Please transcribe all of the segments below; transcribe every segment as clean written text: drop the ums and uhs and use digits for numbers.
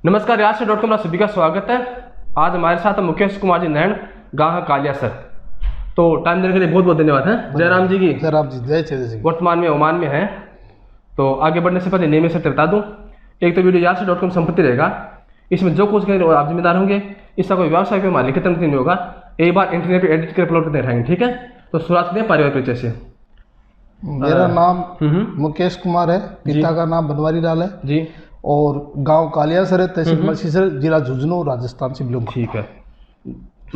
नमस्कार, रियासत.com सभी का स्वागत है। आज हमारे साथ मुकेश कुमार जी नैन, गाँव है कालियासर। तो टाइम देने के लिए बहुत बहुत धन्यवाद है। जयराम जी की जयराम जी, जय श्री जी। वर्तमान में ओमान में है। तो आगे बढ़ने से पहले नियम से बता दूं, एक तो वीडियो रियासत.com संपत्ति रहेगा, इसमें जो कुछ करेंगे आप जिम्मेदार होंगे। इसका कोई व्यवसाय पे हमारे लिखित नहीं होगा, एक बार इंटरनेट पे एडिट कर अपलोड करते रहेंगे, ठीक है। तो शुरुआत करते हैं पारिवारिक परिचय से। मेरा नाम मुकेश कुमार है, पिता का नाम बनवारी लाल है जी, और गांव कालियासर है, तहसील मछलीसर, जिला झुंझुनू, राजस्थान से बिलोंग। ठीक है।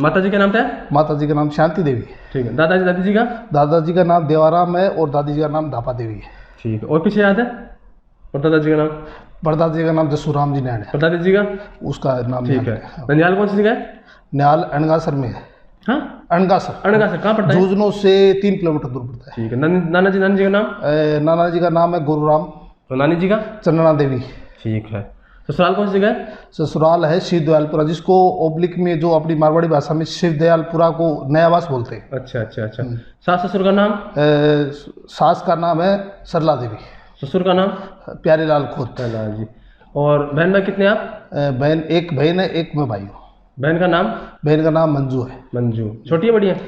माता जी का नाम क्या है? माता जी का नाम शांति देवी है। ठीक है। दादाजी दादी जी का? दादाजी का नाम देवाराम है और दादी जी का नाम धापा देवी है। ठीक है। और पीछे याद है? और दादाजी का नाम? परदादा जी का नाम जसूराम जी नैन है। और दादी जी का? उसका नाम ठीक है। ननियाल कौन सी जगह है? न्याल अणगासर में है। हाँ, अणगासर। अणगासर कहाँ पड़ता है? झुंझुनू से 3 किलोमीटर दूर पड़ता है। ठीक है। नाना जी का नाम? नाना जी का नाम है गुरुराम। और नानी जी का? चंदना देवी। ठीक है। ससुराल कौन सी जगह है? ससुराल है शिवदयालपुरा, जिसको ओब्लिक में जो अपनी मारवाड़ी भाषा में शिवदयालपुरा को नयावास बोलते हैं। अच्छा अच्छा अच्छा। सास ससुर का नाम? सास का नाम है सरला देवी। ससुर का नाम? प्यारे लाल खोत। जी। और बहन भाई कितने आप? बहन एक बहन है, एक मैं भाई हूँ। बहन का नाम? बहन का नाम मंजू है। मंजू। छोटी है बड़ी है?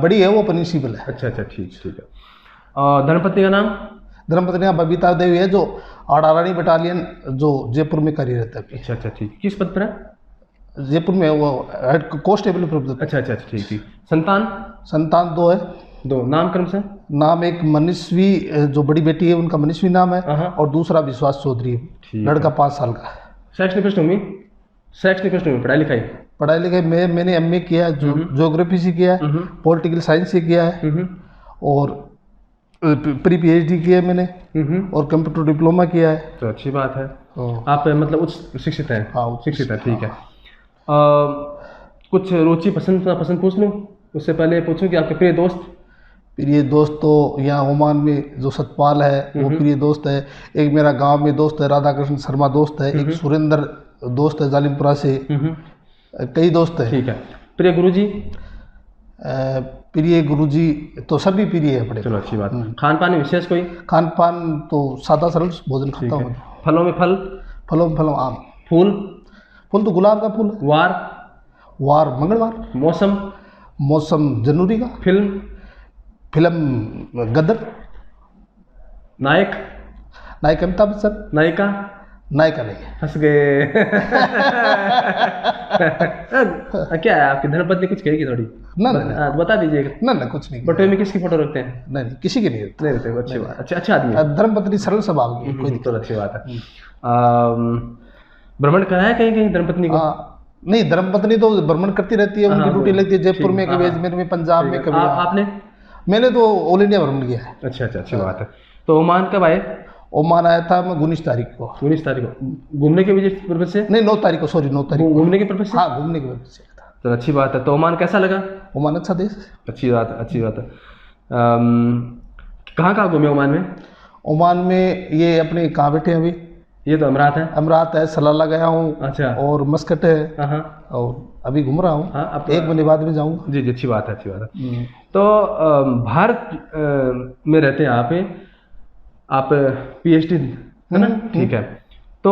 बड़ी है, वो प्रिंसिपल है। अच्छा अच्छा, ठीक ठीक है। और धर्मपत्नी का नाम? धर्मपत्नी बबीता देवी है, जो आड़ारानी बटालियन जो जयपुर में कार्यरत है। अच्छा अच्छा, ठीक। किस पद पर है? जयपुर में वो कांस्टेबल पर। अच्छा अच्छा, ठीक ठीक। संतान? संतान 2 है। 2। नामक्रम से? नाम एक मनस्वी, जो बड़ी बेटी है उनका मनस्वी नाम है, और दूसरा विश्वास चौधरी है, लड़का 5 साल का है। शैक्षणिक पृष्ठभूमि? शैक्षणिक पृष्ठभूमि, पढ़ाई लिखाई? पढ़ाई लिखाई मैंने एमए किया है, ज्योग्राफी से किया है, पॉलिटिकल साइंस से किया है, और प्री पीएचडी किया है मैंने, और कंप्यूटर डिप्लोमा किया है। तो अच्छी बात है। आप मतलब उच्च शिक्षित हैं? हाँ, शिक्षित है, ठीक है। कुछ रुचि पसंद पूछ लूँ उससे पहले पूछूं कि आपके प्रिय दोस्त? प्रिय दोस्त तो यहाँ ओमान में जो सतपाल है वो प्रिय दोस्त है। एक मेरा गांव में दोस्त है, राधा कृष्ण शर्मा दोस्त है। एक सुरेंद्र दोस्त है जालिमपुरा से। कई दोस्त है। ठीक है। प्रिय गुरुजी? प्रिय गुरुजी तो सभी प्रिय है अपने। चलो, अच्छी बात। खान पान में विशेष कोई? खान पान तो सादा सरल भोजन खाता हूँ। फलों में फल? फलों में फलों आम। फूल? फूल तो गुलाब का फूल। वार मंगलवार। मौसम जनवरी का। फिल्म गदर। नायक अमिताभ बच्चन। नायिका नहीं है। हंस गए। क्या है आपकी धर्मपत्नी कुछ कहेगी थोड़ी? ना बता दीजिए। ना कुछ नहीं। बटुए में किसकी फोटो रखते हैं? नहीं, किसी की नहीं रहते। अच्छी बात। अच्छा आदमी है। धर्मपत्नी सरल स्वभाव की, कोई दिक्कत। अच्छी बात है। भ्रमण कराया कहीं धर्मपत्नी को? नहीं, धर्मपत्नी तो भ्रमण करती रहती है, उनकी ड्यूटी लगती है जयपुर में, कभी अजमेर में, पंजाब में, कभी। आपने? मैंने तो ऑल इंडिया भ्रमण किया है। अच्छा अच्छा, अच्छी बात है। तो ओमान कब आए? ओमान आया था मैं 19 तारीख को। 19 तारीख को घूमने के पर्पज से? नहीं, 9 तारीख को, सॉरी 9 तारीख। घूमने के पर्पज से? हाँ, घूमने के पर्पज से। तो अच्छी बात है। तो ओमान कैसा लगा? ओमान अच्छा देश है। अच्छी बात है। कहाँ घूमे ओमान में? ओमान में ये अपने कहाँ बैठे हैं अभी? ये तो अमरात है, सलाला गया हूँ। अच्छा। और मस्कट है, और अभी घूम रहा हूँ। हाँ, 1 महीने बाद में जाऊँगा। जी, अच्छी बात है। तो भारत में रहते हैं आप पीएचडी है ना? ठीक है। तो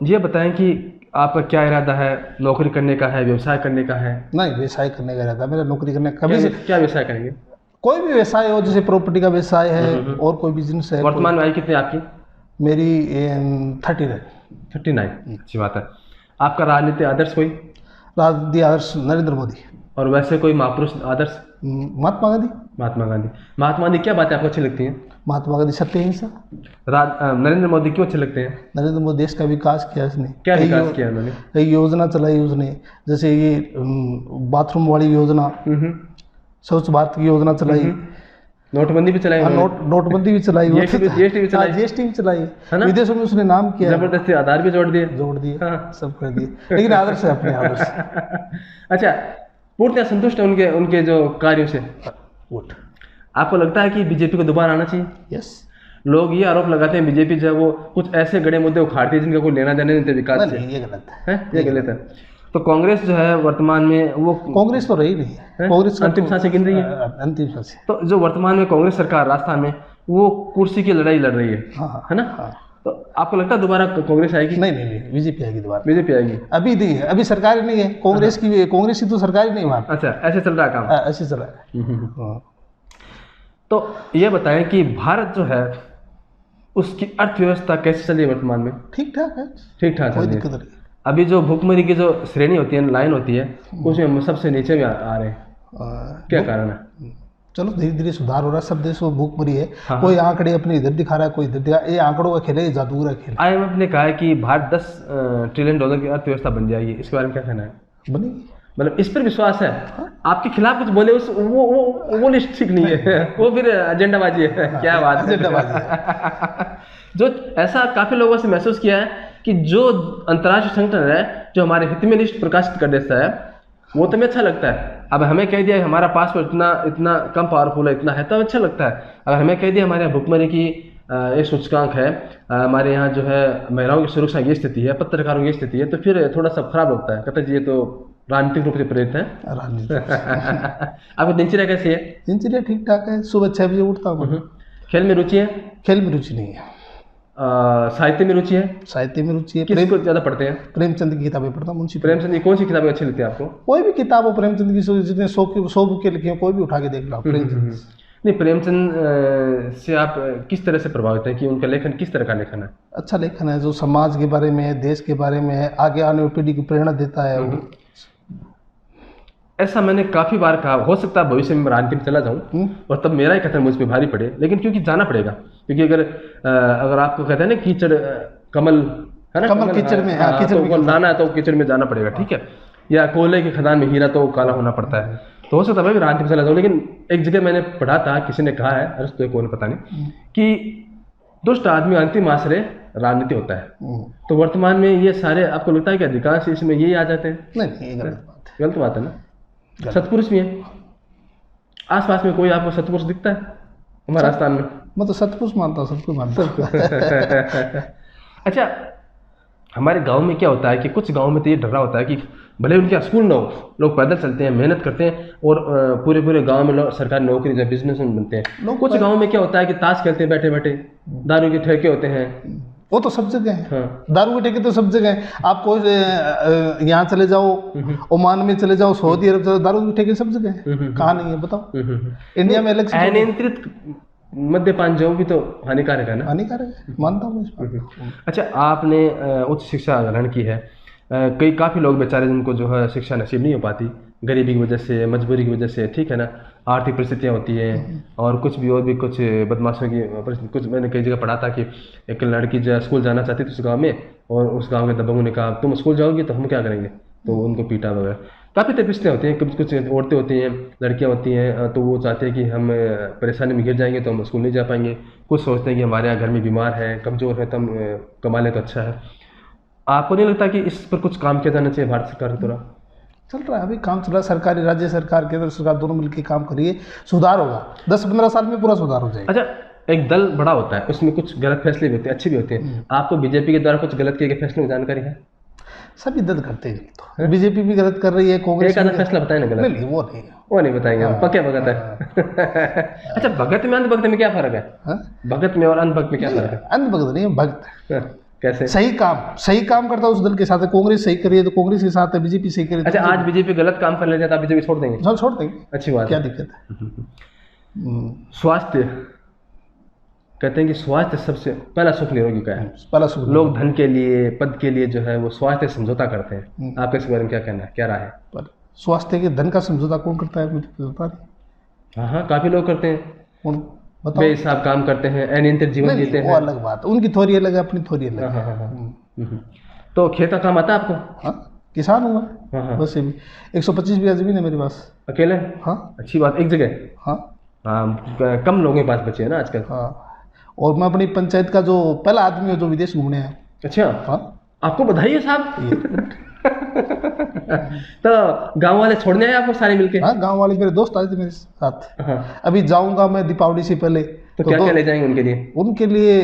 ये बताएं कि आपका क्या इरादा है? नौकरी करने का है, व्यवसाय करने का है? नहीं, व्यवसाय करने का इरादा है मेरा। नौकरी करने का कभी से। क्या व्यवसाय करेंगे? कोई भी व्यवसाय हो, जैसे प्रॉपर्टी का व्यवसाय है, और कोई बिजनेस है। वर्तमान में आयु कितनी आपकी? मेरी 39। अच्छी बात है। आपका राजनीतिक आदर्श कोई? राजनीतिक आदर्श नरेंद्र मोदी। और वैसे कोई महापुरुष आदर्श? महात्मा गांधी। महात्मा गांधी क्या बातें आपको अच्छी लगती हैं? महात्मा गांधी सत्य अहिंसा। नरेंद्र मोदी क्यों अच्छे लगते हैं? नरेंद्र मोदी देश का विकास किया उसने। क्या विकास किया उन्होंने? कई योजना चलाई उसने, जैसे ये बाथरूम वाली योजना, स्वच्छ भारत की योजना चलाई, नोटबंदी भी चलाई, नोटबंदी भी चलाई, जीएसटी भी चलाई, विदेशों में उसने नाम किया, जबरदस्ती आधार भी जोड़ दिए, सब कर दिए। लेकिन आदर्श है अपने आदर्श। अच्छा, पूर्णतः संतुष्ट है उनके जो कार्यों से? आपको लगता है कि बीजेपी को दोबारा आना चाहिए? यस। लोग ये आरोप लगाते हैं बीजेपी जो है वो कुछ ऐसे गड़े मुद्दे उखाड़ती है जिनका कोई लेना देना नहीं थे विकास से। ये गलत है। ये गलत है। तो कांग्रेस जो है वर्तमान में वो कांग्रेस तो रही नहीं है, कांग्रेस अंतिम सांसें गिन रही है। अंतिम सांसें। तो जो वर्तमान में कांग्रेस सरकार राजस्थान में वो कुर्सी की लड़ाई लड़ रही है, है ना? तो आपको लगता है दोबारा कांग्रेस आएगी? नहीं नहीं नहीं, बीजेपी आएगी दोबारा। बीजेपी आएगी? अभी नहीं है, अभी सरकार ही नहीं है कांग्रेस की तो सरकार ही नहीं वहाँ। अच्छा, ऐसे चल रहा है काम? ऐसे चला है। हाँ। तो ये बताएं कि भारत जो है उसकी अर्थव्यवस्था कैसे चल रही है वर्तमान में? ठीक ठाक है, ठीक ठाक कोई चल रही दिक्कत है। नहीं। अभी जो भुखमरी की जो श्रेणी होती है, लाइन होती है, उसमें हम सबसे नीचे में आ रहे हैं। क्या कारण है? चलो धीरे धीरे सुधार हो रहा है, सब देशों में भूखमरी है। हाँ। कोई आंकड़े अपने इधर दिखा रहा है, कोई इधर दिखा, ये आंकड़ों का खेल है, ये जादूगर का खेल है। IMF ने कहा है कि भारत 10 ट्रिलियन डॉलर की अर्थव्यवस्था बन जाएगी, इसके बारे में क्या कहना है? बनेगी। मतलब इस पर विश्वास है? आपके खिलाफ कुछ बोले उस वो लिस्ट ठीक नहीं है वो फिर एजेंडाबाजी है। क्या बात है, एजेंडाबाजी है। जो ऐसा काफी लोगों से महसूस किया है कि जो अंतर्राष्ट्रीय संगठन है जो हमारे हित में लिस्ट प्रकाशित कर देता है वो तो हमें अच्छा लगता है। अब हमें कह दिया हमारा पासपोर्ट इतना इतना कम पावरफुल है, इतना है, तो अच्छा लगता है। अगर हमें कह दिया हमारे यहाँ भुखमरी की एक सूचकांक है, हमारे यहाँ जो है महिलाओं की सुरक्षा की स्थिति है, पत्रकारों की स्थिति है, तो फिर थोड़ा सा खराब लगता है। कहते जी ये तो राजनीतिक रूप से प्रेरित है। आपकी दिनचर्या कैसी है? दिनचर्या ठीक ठाक है, सुबह 6 बजे उठता हूँ। खेल में रुचि है? खेल में रुचि नहीं है। साहित्य में रुचि है? साहित्य में रुचि है। किसको ज्यादा पढ़ते हैं? प्रेमचंद की किताबें पढ़ता हूँ। मुंशी प्रेमचंद की कौन सी किताबें अच्छी लगती है आपको? कोई भी किताब हो प्रेमचंद की, जितने 100 बुकें लिखी हैं, कोई भी उठा के देख लो प्रेमचंद। नहीं, प्रेमचंद से आप किस तरह से प्रभावित हैं कि उनका लेखन किस तरह का लेखन है? अच्छा लेखन है, जो समाज के बारे में है, देश के बारे में है, आगे आने वाली पीढ़ी को प्रेरणा देता है। ऐसा मैंने काफी बार कहा, हो सकता है भविष्य में राजनीति में चला जाऊं और तब मेरा ही कथन मुझ पर भारी पड़े, लेकिन क्योंकि जाना पड़ेगा। क्योंकि अगर आपको कहते हैं ना कीचड़ कमल है ना, कमल कीचड़ में, हाँ, कीचड़ में तो लाना है तो कीचड़ में जाना पड़ेगा, ठीक है। या कोयले की खदान में हीरा तो काला होना पड़ता है। तो हो सकता है मैं भी राजनीति में चला जाऊँ, लेकिन एक जगह मैंने पढ़ा था, किसी ने कहा है, अरे कौन पता नहीं, कि दुष्ट आदमी अंतिम आश्रय राजनीति होता है। तो वर्तमान में ये सारे आपको लगता है कि अधिकांश इसमें यही आ जाते हैं? नहीं, ये गलत बात है। गलत बात है ना। सतपुरुष भी है आसपास में, कोई आपको सतपुरुष दिखता है हमारे राजस्थान में? मैं तो सतपुरुष मानता हूँ, सबको मानता हूँ। अच्छा, हमारे गांव में क्या होता है कि कुछ गांव में तो ये डर रहा होता है कि भले उनके स्कूल ना हो, लोग पैदल चलते हैं, मेहनत करते हैं और पूरे पूरे गांव में लोग सरकारी नौकरी या बिजनेसमैन बनते हैं। कुछ गांव में क्या होता है कि ताश खेलते हैं बैठे बैठे, दारू के ठेके होते हैं। वो तो सब जगह है। हाँ। दारू के ठेके तो सब जगह है। आपको यहाँ चले जाओ, ओमान में चले जाओ, सऊदी अरब चले जाओ, दारू के ठेके सब जगह है। कहाँ नहीं है बताओ? इंडिया में अलग से अनियंत्रित मद्यपान जो भी तो हानिकारक है ना? हानिकारक है, मानता हूँ इस बात। अच्छा, आपने उच्च शिक्षा ग्रहण की है, काफ़ी लोग बेचारे जिनको जो है शिक्षा नसीब नहीं हो पाती, गरीबी की वजह से, मजबूरी की वजह से, ठीक है ना, आर्थिक परिस्थितियाँ होती हैं और कुछ भी और भी कुछ बदमाशों की परिस्थिति। कुछ मैंने कई जगह पढ़ा था कि एक लड़की जो स्कूल जाना चाहती थी उस गांव में, और उस गांव के दबंगों ने कहा तुम स्कूल जाओगी तो हम क्या करेंगे, तो उनको पीटा वगैरह। काफ़ी तपिस्तें होती हैं। कुछ औरतें होती हैं, लड़कियाँ होती हैं, तो वो चाहते हैं कि हम परेशानी में गिर जाएंगे तो हम स्कूल नहीं जा पाएंगे। कुछ सोचते हैं कि हमारे यहाँ घर में बीमार है, कमज़ोर है, तो हम कमा लें तो अच्छा है। आपको नहीं लगता कि इस पर कुछ काम किया जाना चाहिए भारत सरकार द्वारा? चल रहा है, अभी काम चल रहा है। सरकारी, राज्य सरकार, केंद्र सरकार दोनों मिलकर काम करिए, सुधार होगा। 10-15 साल में पूरा सुधार हो जाएगा। अच्छा, एक दल बड़ा होता है, उसमें कुछ गलत फैसले भी होते हैं, अच्छे भी होते हैं। आपको बीजेपी के द्वारा कुछ गलत किए गए फैसले की जानकारी है? सभी दल करते हैं, तो बीजेपी भी गलत कर रही है, कांग्रेस एक आधा फैसला बताए ना गलत। नहीं, वो नहीं बताएंगे हम, पक्के भगत है। अच्छा, भगत में अंधभक्त में क्या फर्क है? भगत में और अंधभक्त में क्या फर्क है? अंधभक्त नहीं, भक्त। कैसे? सही काम करता है उस दल के साथ है। कांग्रेस सही करिए तो कांग्रेस के साथ है, बीजेपी सही करिए। अच्छा, आज बीजेपी गलत काम कर ले जाता है, बीजेपी छोड़ देंगे? छोड़ देंगे, अच्छी बात, क्या दिक्कत है? स्वास्थ्य, कहते हैं कि स्वास्थ्य सबसे पहला सुख निरोगी का है। पहला सुख। लोग धन के लिए, पद के लिए जो है वो स्वास्थ्य समझौता करते हैं। आपके इस बारे में क्या कहना है, क्या राय है? पर स्वास्थ्य के धन का समझौता कौन करता है, मुझे पता नहीं। हाँ, काफी लोग करते हैं। कौन बताओ? बेहिसाब काम करते हैं, अनियंत्रित जीवन जीते हैं। वो अलग बात है, उनकी थोड़ी अलग है, अपनी थोड़ी अलग है। हाँ। तो खेत का काम आता है आपको? हाँ, किसान हूँ मैं। वैसे भी 125 बीघा जमीन है मेरे पास। अकेले? हाँ। अच्छी बात, एक जगह? हाँ। कम लोगों के पास बचे हैं ना आजकल। हाँ, और मैं अपनी पंचायत का जो पहला आदमी हूँ जो विदेश घूमने है। अच्छा। हाँ, आपको बधाई है साहब। तो गांव वाले छोड़ने आए आपको सारे मिलके? हाँ, गांव वाले मेरे दोस्त आए थे मेरे साथ। हाँ। अभी जाऊंगा मैं दीपावली से पहले। तो क्या क्या ले जाएंगे उनके लिए? उनके लिए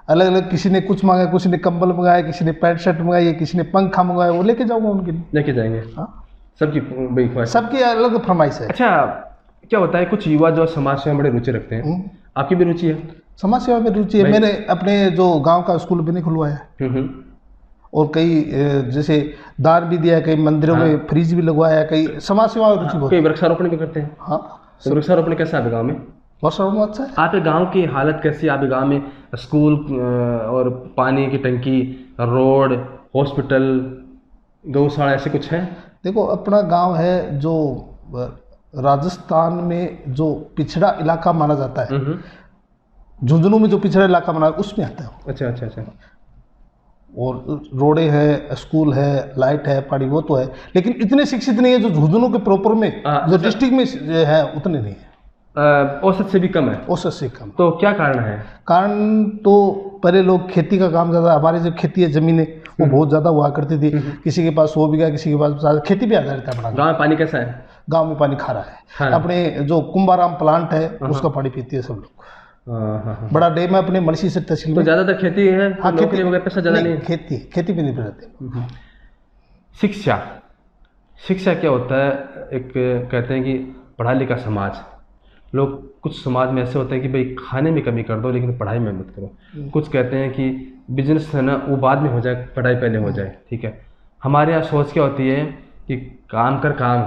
अलग अलग, किसी ने कुछ मांगा, किसी ने कंबल मंगाया, किसी ने पैंट शर्ट मंगाई, किसी ने पंखा मंगाया, वो लेके जाऊंगा उनके लिए। लेके जाएंगे? हाँ, सबकी बड़ी ख्वाहिश, सबकी अलग फरमाइश है। अच्छा, क्या होता है कुछ युवा जो समाज सेवा में बड़े रुचि रखते हैं, आपकी भी रुचि है? समाज सेवा में रुचि है। मैंने अपने जो गांव का स्कूल भी नहीं खुलवाया, और कई जैसे दान भी दिया है, कई मंदिरों में फ्रिज भी लगवाया है, कई समाज सेवा में रुचि बहुत। कोई वृक्षारोपण भी करते हैं? हाँ, तो वृक्षारोपण कैसा है गाँव में? वृक्षारोपण अच्छा है। आपके गांव की हालत कैसी है? आपके गांव में स्कूल और पानी की टंकी, रोड, हॉस्पिटल, गौशाला ऐसे कुछ है? देखो, अपना गांव है जो राजस्थान में जो पिछड़ा इलाका माना जाता है, झुंझुनू में जो पिछड़ा इलाका माना उसमें आता है। अच्छा अच्छा अच्छा। और रोडें है, स्कूल है, लाइट है, पानी वो तो है, लेकिन इतने शिक्षित नहीं है जो झुंझुनू के प्रॉपर में जो डिस्ट्रिक्ट में है उतने नहीं है। औसत से भी कम है? औसत से कम। तो क्या कारण है? कारण तो पहले लोग खेती का काम ज़्यादा, हमारी जो खेती है ज़मीनें वो बहुत ज़्यादा हुआ करती थी, किसी के पास 100 बीघा, किसी के पास खेती पे आधारित है अपना। गाँव में पानी कैसा है? गाँव में पानी खारा है। अपने जो कुंभाराम प्लांट है उसका पानी पीती है सब लोग। बड़ा डैम है अपने मलसी से तहसील में। तो ज़्यादातर खेती है? हाँ, नौकरी वगैरह पैसा ज़्यादा नहीं? खेती पे नहीं रहते। शिक्षा, शिक्षा क्या होता है? एक कहते हैं कि पढ़ा लिखा समाज, लोग कुछ समाज में ऐसे होते हैं कि भाई खाने में कमी कर दो लेकिन पढ़ाई में मत करो। कुछ कहते हैं कि बिजनेस है ना वो बाद में हो जाए, पढ़ाई पहले हो जाए। ठीक है, हमारे यहाँ सोच क्या होती है कि काम कर काम,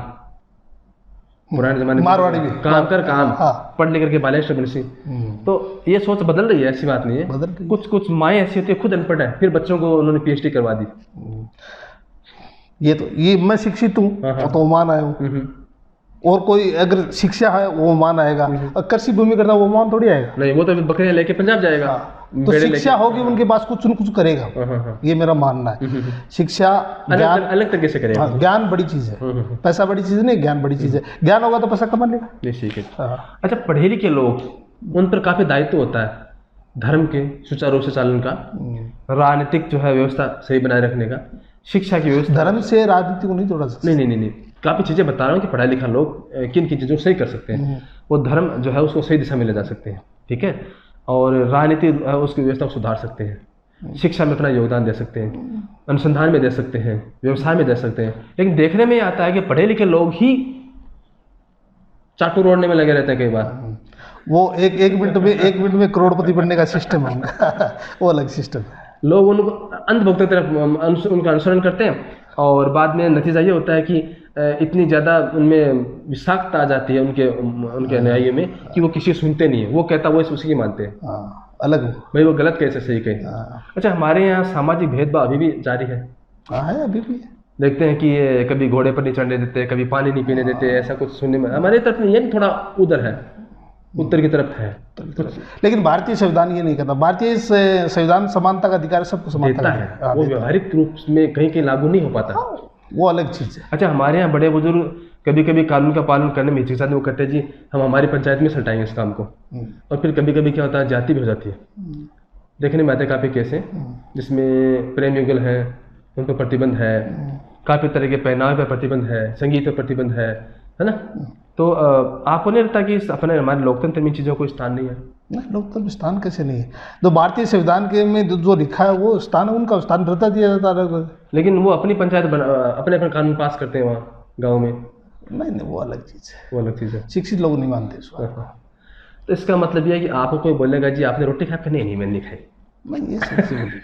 पुराने जमाने मारवाड़ी भी काम कर काम, पढ़ लिख करके बालेश्वर बंसी। तो ये सोच बदल रही है, ऐसी बात नहीं है। कुछ माएँ ऐसी होती है खुद अनपढ़ है, फिर बच्चों को उन्होंने PhD करवा दी। ये मैं शिक्षित हूँ तो मान आया हूँ, और कोई अगर शिक्षा है वो मान आएगा, कृषि भूमि करना वो मान थोड़ी आएगा। नहीं, वो तो बकरियां लेके पंजाब जाएगा। तो शिक्षा होगी उनके पास, कुछ न कुछ करेगा। ये मेरा मानना है। शिक्षा ज्ञान अलग तरीके से करेगा। ज्ञान बड़ी चीज़ है, पैसा बड़ी चीज़ नहीं, ज्ञान बड़ी चीज़ है। ज्ञान होगा तो पैसा कमा लेगा। ठीक है। अच्छा, पढ़े लिखे लोग, उन पर काफ़ी दायित्व होता है धर्म के सुचारू रूप से चालन का, राजनीतिक जो है व्यवस्था सही बनाए रखने का, शिक्षा की व्यवस्था। धर्म से राजनीति को नहीं जोड़ा सकता। नहीं, काफ़ी चीज़ें बता रहा हूँ कि पढ़ा लिखा लोग किन किन चीज़ों को सही कर सकते हैं। वो धर्म जो है उसको सही दिशा में ले जा सकते हैं। ठीक है, और राजनीति उसकी व्यवस्था को सुधार सकते हैं, शिक्षा में अपना योगदान दे सकते हैं, अनुसंधान में दे सकते हैं, व्यवसाय में दे सकते हैं। लेकिन देखने में ये आता है कि पढ़े लिखे लोग ही चाटू रोड़ने में लगे रहते हैं कई बार। वो एक मिनट में करोड़पति बनने का सिस्टम है वो अलग सिस्टम है। लोग उनको अंधभक्त की तरफ उनका अनुसरण करते हैं, और बाद में नतीजा ये होता है कि इतनी ज़्यादा उनमें विषाक्तता आ जाती है उनके अनुयायियों में कि वो किसी सुनते नहीं है। वो कहता वो उसी की मानते हैं। अलग भाई वो गलत कैसे सही कहे। अच्छा, हमारे यहाँ सामाजिक भेदभाव अभी भी जारी है? है, अभी भी देखते हैं कि ये कभी घोड़े पर नहीं चढ़ने देते, कभी पानी नहीं पीने देते, ऐसा कुछ सुनने में हमारे तरफ नहीं है, थोड़ा उधर है, उत्तर की तरफ है। लेकिन भारतीय संविधान ये नहीं करता। भारतीय संविधान समानता का अधिकार सबको समानता है, वो व्यवहारिक रूप में कहीं कहीं लागू नहीं हो पाता। वो अलग चीज़ है। अच्छा, हमारे यहाँ बड़े बुजुर्ग कभी कभी कानून का पालन करने में हिचकिचाते, वो कहते हैं जी हम हमारी पंचायत में सल्टाएंगे इस काम को। और फिर कभी कभी क्या होता है, जाति भी हो जाती है। देखने में आते काफ़ी केस हैं जिसमें प्रेम युगल है, उन पर प्रतिबंध है, काफ़ी तरह के पहनावे पर प्रतिबंध है, संगीत पर प्रतिबंध है ना। तो आपको नहीं लगता कि अपने हमारे लोकतंत्र में चीज़ों को स्थान नहीं है? नहीं, लोकतंत्र में स्थान कैसे नहीं है? तो भारतीय संविधान के में जो लिखा है वो स्थान, उनका स्थान रहता दिया जाता है। लेकिन वो अपनी पंचायत अपने कानून पास करते हैं वहाँ गाँव में। नहीं, वो अलग चीज़ है। वो अलग चीज़ है, शिक्षित लोग नहीं मानते इसको। तो इसका मतलब ये है कि आपको कोई बोलेगा जी आपने रोटी खाई? नहीं, मैंने नहीं खाई। नहीं, ये सच्ची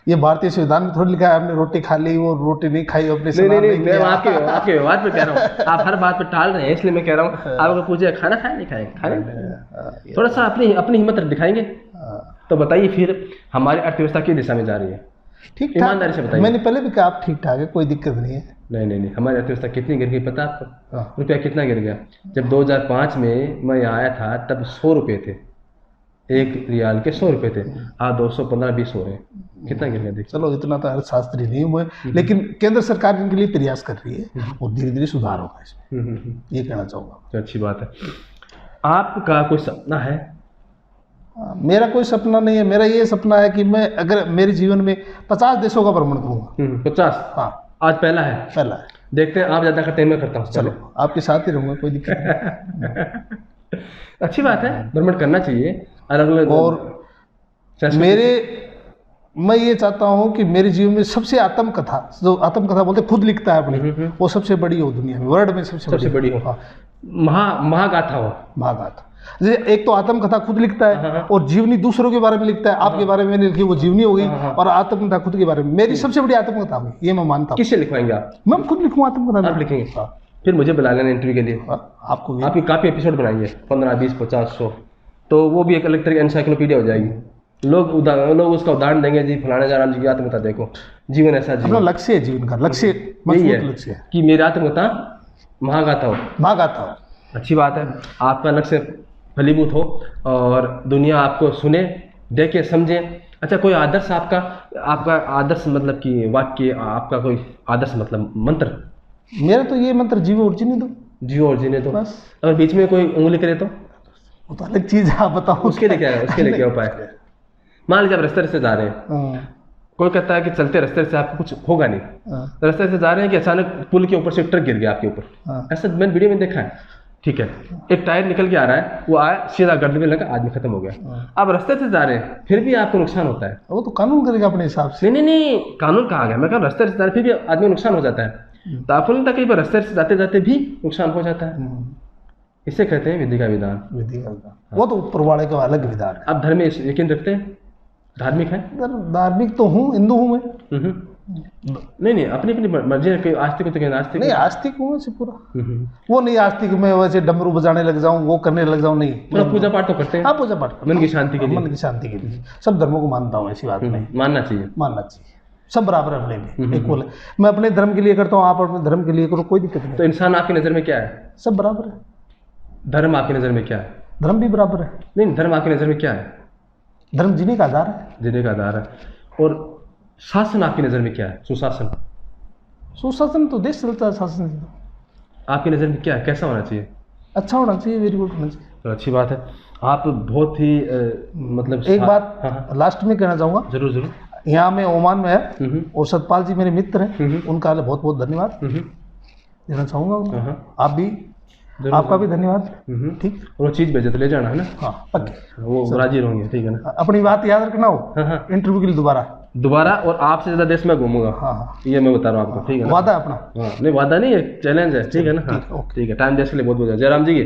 ये भारतीय संविधान में थोड़ी लिखा है आपने रोटी खा ली, वो रोटी नहीं खाई अपने। नहीं, मैं आपके व्यवहार पे कह रहा हूँ। आप हर बात पे टाल रहे हैं, इसलिए मैं कह रहा हूँ आप अगर पूछे खाना खाया नहीं खाए, खाने थोड़ा सा अपनी हिम्मत दिखाएंगे तो बताइए फिर हमारी अर्थव्यवस्था की दिशा में जा रही है? ठीक, ईमानदारी से बताइए। मैंने पहले भी कहा आप ठीक ठाक है, कोई दिक्कत नहीं है। नहीं, हमारी अर्थव्यवस्था कितनी गिर गई पता है आपको? रुपया कितना गिर गया? जब 2005 में मैं यहाँ आया था तब 100 रुपये थे, 1 रियाल के 100 रुपये थे। आज 215-20 हो रहे हैं। कितना गिर गया देख। चलो, इतना तो अर्थशास्त्री नहीं हुए, लेकिन केंद्र सरकार इनके लिए प्रयास कर रही है और धीरे धीरे सुधार होगा इसमें। ये कहना चाहूँगा। तो अच्छी बात है। आपका कोई सपना है? मेरा कोई सपना नहीं है। मेरा ये सपना है कि मैं अगर मेरे जीवन में 50 देशों का भ्रमण करूँगा। 50? हाँ, आज पहला है। पहला है। देखते हैं, आप ज़्यादा करते हैं, मैं करता हूँ। चलो, आपके साथ ही रहूँगा, कोई दिक्कत नहीं। अच्छी बात है, भ्रमण करना चाहिए अलग अलग। और मैं ये चाहता हूँ कि मेरे जीवन में सबसे आत्मकथा, जो आत्मकथा बोलते खुद लिखता है अपनी, वो सबसे बड़ी हो दुनिया में, वर्ल्ड में सबसे बड़ी हो। महागाथा हो। महागाथा जैसे एक तो आत्मकथा खुद लिखता है और जीवनी दूसरों के बारे में लिखता है। आपके बारे में मैंने लिखी, वो जीवनी हो गई, और आत्मकथा खुद के बारे में मेरी सबसे बड़ी आत्मकथा हुई, ये मैं मानता हूँ। किससे लिखवाएंगे आप? मैं खुद लिखूँ आत्मकथा। आप लिखेंगे? फिर मुझे बुला लेना इंटरव्यू के लिए। आपको आपकी काफ़ी एपिसोड बनाएंगे, 15, 20, 50, 100, तो वो भी एक अलग तरह की एनसाइक्लोपीडिया हो जाएगी। लोग उसका उदाहरण देंगे, जी फलाने जयराम जी की आत्मकथा देखो, जीवन ऐसा अपना लक्ष्य है, जीवन का लक्ष्य यही है लक्ष्य है कि मेरी आत्मकथा महागाथा हो। महागाथा हो। अच्छी बात है, आपका लक्ष्य फलीभूत हो और दुनिया आपको सुने, देखे, समझे। अच्छा, कोई आदर्श आपका आदर्श मतलब कि वाक्य, आपका कोई आदर्श मतलब मंत्र? मेरा तो ये मंत्र, जीवो और जीने दो। जियो और जीने दो। बस। अगर बीच में कोई उंगली करे तो वो तो अलग चीज है, आप बताओ उसके लिए क्या है? उसके लिए क्या उपाय है? मान लीजिए आप रास्ते से जा रहे हैं, कोई कहता है कि चलते रास्ते से आपको कुछ होगा नहीं, रास्ते से जा रहे हैं कि अचानक पुल के ऊपर से ट्रक गिर गया आपके ऊपर, ऐसा मैंने वीडियो में देखा है। ठीक है, एक टायर निकल के आ रहा है, वो आया सीधा गर्दन में लगा, आदमी खत्म हो गया। आप रास्ते से जा रहे हैं, फिर भी आपको नुकसान होता है। वो तो कानून करेगा अपने हिसाब से। नहीं, कानून कहाँ गया? मैं कहा रास्ते से जा रहे फिर भी आदमी को नुकसान हो जाता है, तो आपको नहीं लगता कई बार रास्ते से जाते जाते भी नुकसान हो जाता है? इसे कहते हैं विधि का विधान। विधि का विधान, वो तो ऊपर वाले का अलग विधान है। आप धर्म में यकीन रखते हैं? धार्मिक है? धार्मिक तो हूँ, हिंदू हूँ मैं। नहीं, अपनी अपनी मर्जी है। आस्तिक तो नास्तिक नहीं, आस्तिक हूँ वैसे पूरा। वो नहीं आस्तिक मैं वैसे डमरू बजाने लग जाऊँ, वो करने लग जाऊँ, नहीं। थोड़ा पूजा पाठ तो करते हैं? हाँ, पूजा पाठ मन की शांति के लिए। मन की शांति के लिए सब धर्मों को मानता हूँ, ऐसी बात नहीं। मानना चाहिए। सब बराबर है अपने में, इक्वल है। मैं अपने धर्म के लिए करता हूँ, आप अपने धर्म के लिए करो, कोई दिक्कत नहीं। तो इंसान आपकी नज़र में क्या है? सब बराबर है। धर्म आपकी नज़र में क्या है? धर्म भी बराबर है। नहीं, धर्म आपकी नज़र में क्या है? धर्म जीने का आधार है। जीने का आधार है। और शासन आपकी नज़र में क्या है? सुशासन तो देश चलता है, शासन आपकी नज़र में क्या है? कैसा होना चाहिए? अच्छा होना चाहिए, वेरी गुड होना चाहिए। तो अच्छी बात है। आप बहुत ही मतलब एक बात लास्ट में कहना चाहूँगा। जरूर। यहाँ में ओमान में है और सतपाल जी मेरे मित्र हैं, उनका बहुत बहुत धन्यवाद देना चाहूँगा उनको। आप भी, आपका भी धन्यवाद। ठीक, वो चीज़ भेजे तो ले जाना है ना? हाँ, पक्के, वो राजी होंगे। ठीक है ना? अपनी बात याद रखना हो इंटरव्यू के लिए दोबारा, और आपसे ज़्यादा देश में घूमूंगा। हाँ, ये मैं बता रहा हूँ आपको। ठीक है, वादा अपना। हाँ, नहीं वादा नहीं है, चैलेंज है। ठीक है ना? हाँ, ठीक है। टाइम देश के लिए बहुत बहुत जयराम जी की।